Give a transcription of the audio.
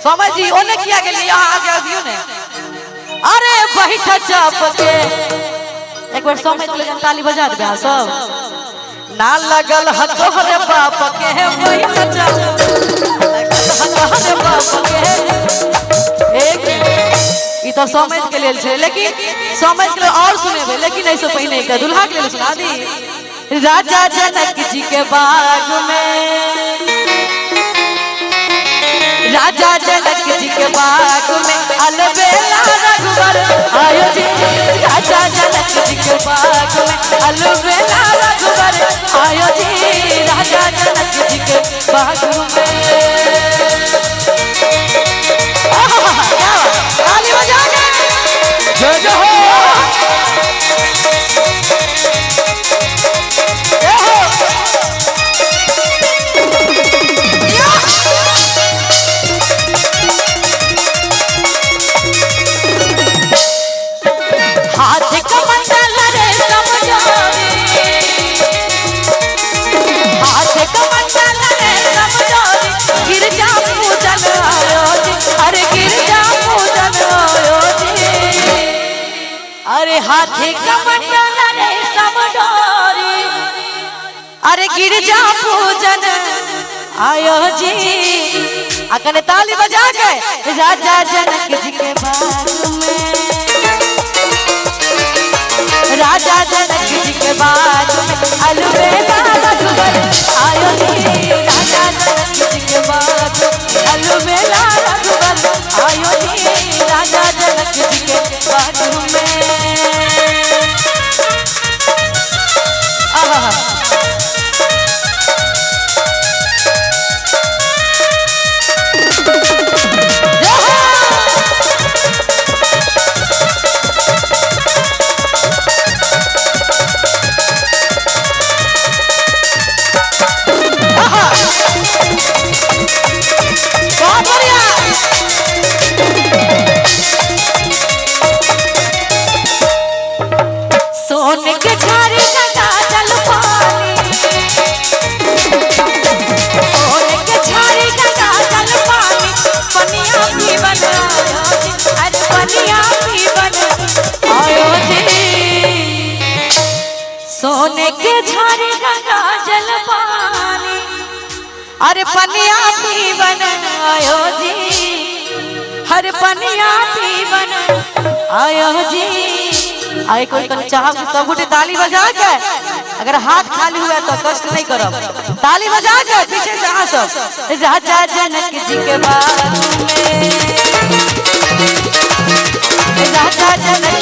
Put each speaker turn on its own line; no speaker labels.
समझ जी ओने किया के लिए आ गया दियो ने अरे बैठा चाप के एक बार समझ ले ताली बजा दे सब ना लगल ह तोहरे बाप के बैठा चाप तोहरे बाप के एक ई तो समझ के लेल छे लेकिन समझ के और सुनेबे लेकिन ऐसे पहले का दुल्हा के लेल सुना दी राजा जनक जी के बाग में राजा जनक जी के बाग में अलबेला रघुवर आयो जी राजा जनक जी के बाग में अलबेला रघुवर आयो जी राजा जनक जी के बाग में जय जय हो अरे हाथी का मंडल रे समडोरी अरे गिरजा पूजन आयो जी अकने ताली बजा के राजा जनक जी के बाग में राजा जनक जी के बाग में अलबेला रघुवर आयो जी राजा जनक जी के बाग अलबेला रघुवर आयो जी राजा जनक जी के बाग में सोने के झारे का जल पानी सोने के झारे का जल पानी पनिया भी बनायो अरे पनिया भी बनायो जी सोने के झारे का जल पानी अरे पनिया भी बनायो जी हर पनिया भी बनायो जी आए कोई कन चाह सब गुटे ताली बजा के अगर हाथ खाली हुआ तो कष्ट नहीं करब ताली बजा के पीछे से आ सब राजा जनक जी के बाग में राजा जनक